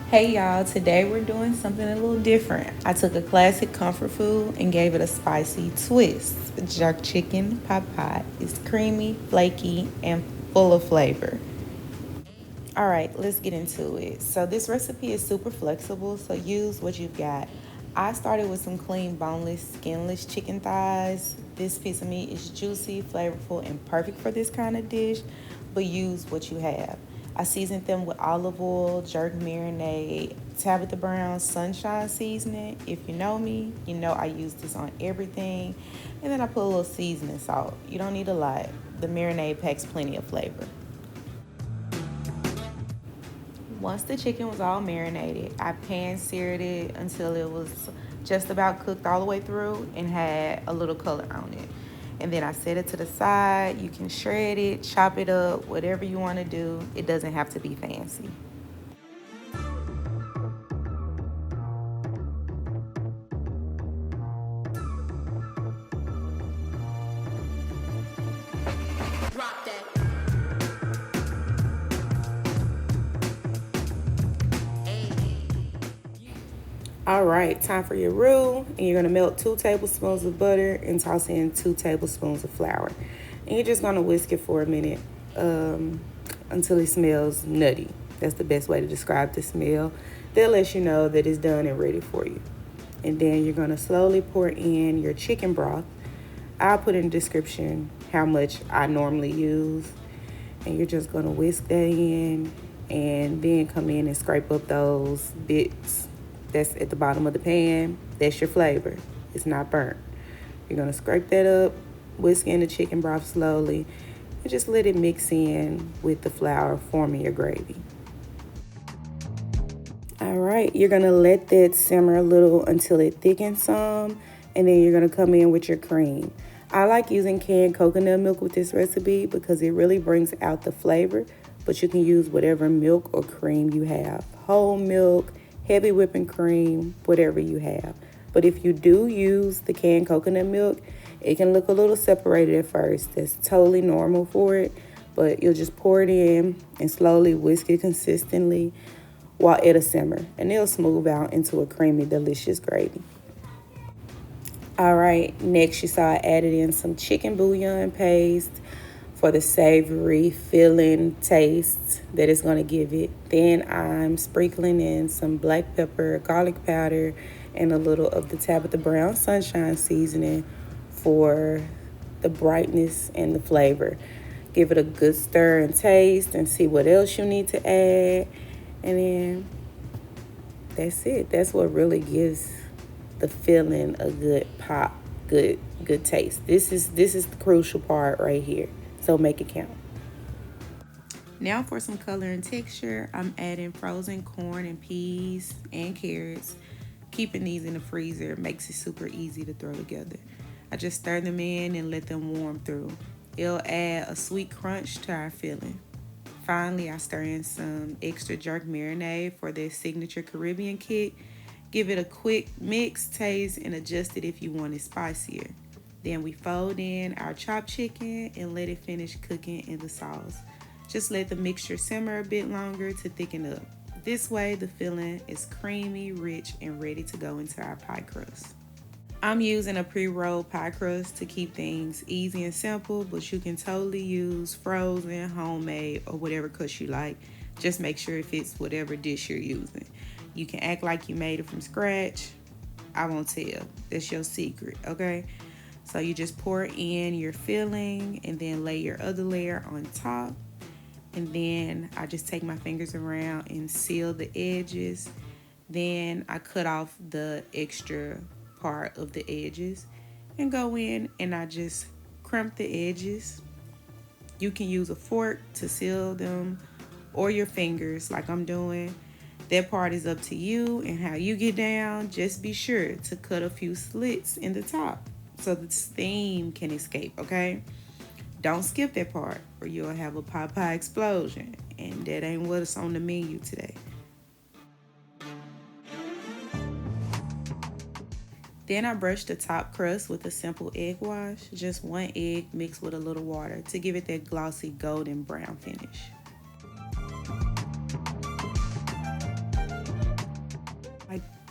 Hey y'all, today we're doing something a little different. I took a classic comfort food and gave it a spicy twist. Jerk chicken pot pie is creamy, flaky, and full of flavor. All right, let's get into it. So this recipe is super flexible, so use what you've got. I started with some clean, boneless, skinless chicken thighs. This piece of meat is juicy, flavorful, and perfect for this kind of dish, but use what you have. I seasoned them with olive oil, jerk marinade, Tabitha Brown sunshine seasoning. If you know me, you know I use this on everything. And then I put a little seasoning salt. You don't need a lot. The marinade packs plenty of flavor. Once the chicken was all marinated, I pan seared it until it was just about cooked all the way through and had a little color on it. And then I set it to the side. You can shred it, chop it up, whatever you want to do. It doesn't have to be fancy. All right, time for your roux. And you're gonna melt 2 tablespoons of butter and toss in 2 tablespoons of flour. And you're just gonna whisk it for a minute until it smells nutty. That's the best way to describe the smell. That lets you know that it's done and ready for you. And then you're gonna slowly pour in your chicken broth. I'll put in the description how much I normally use. And you're just gonna whisk that in and then come in and scrape up those bits that's at the bottom of the pan. That's your flavor. It's not burnt. You're gonna scrape that up, whisk in the chicken broth slowly, and just let it mix in with the flour, forming your gravy. All right, you're gonna let that simmer a little until it thickens some, and then you're gonna come in with your cream. I like using canned coconut milk with this recipe because it really brings out the flavor, but you can use whatever milk or cream you have. Whole milk, heavy whipping cream, whatever you have. But if you do use the canned coconut milk, it can look a little separated at first. That's totally normal for it, but you'll just pour it in and slowly whisk it consistently while it'll simmer, and it'll smooth out into a creamy, delicious gravy. All right, next you saw I added in some chicken bouillon paste for the savory, filling taste that it's gonna give it. Then I'm sprinkling in some black pepper, garlic powder, and a little of the Tabitha Brown sunshine seasoning for the brightness and the flavor. Give it a good stir and taste and see what else you need to add. And then that's it. That's what really gives the filling a good pop, good taste. This is the crucial part right here. So make it count. Now for some color and texture, I'm adding frozen corn and peas and carrots. Keeping these in the freezer makes it super easy to throw together. I just stir them in and let them warm through. It'll add a sweet crunch to our filling. Finally, I stir in some extra jerk marinade for their signature Caribbean kick. Give it a quick mix, taste, and adjust it if you want it spicier. Then we fold in our chopped chicken and let it finish cooking in the sauce. Just let the mixture simmer a bit longer to thicken up. This way, the filling is creamy, rich, and ready to go into our pie crust. I'm using a pre-rolled pie crust to keep things easy and simple, but you can totally use frozen, homemade, or whatever crust you like. Just make sure it fits whatever dish you're using. You can act like you made it from scratch. I won't tell. That's your secret, okay? So you just pour in your filling and then lay your other layer on top. And then I just take my fingers around and seal the edges. Then I cut off the extra part of the edges and go in and I just crimp the edges. You can use a fork to seal them or your fingers like I'm doing. That part is up to you and how you get down. Just be sure to cut a few slits in the top so the steam can escape, okay? Don't skip that part or you'll have a pie explosion, and that ain't what's on the menu today. Then I brush the top crust with a simple egg wash, just one egg mixed with a little water to give it that glossy golden brown finish.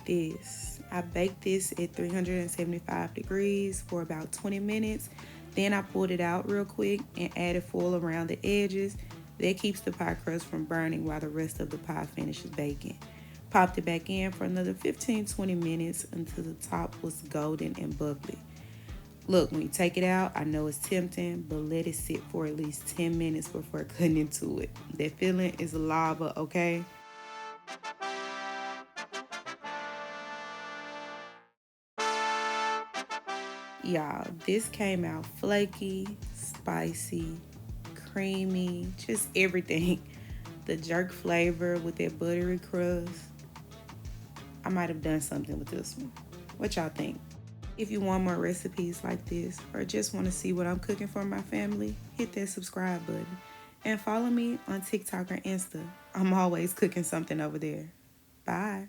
this. I baked this at 375 degrees for about 20 minutes. Then I pulled it out real quick and added foil around the edges. That keeps the pie crust from burning while the rest of the pie finishes baking. Popped it back in for another 15-20 minutes until the top was golden and bubbly. Look, when you take it out, I know it's tempting, but let it sit for at least 10 minutes before cutting into it. That filling is lava, okay? Y'all, this came out flaky, spicy, creamy, just everything. The jerk flavor with that buttery crust. I might have done something with this one. What y'all think? If you want more recipes like this or just want to see what I'm cooking for my family, hit that subscribe button and follow me on TikTok or Insta. I'm always cooking something over there. Bye.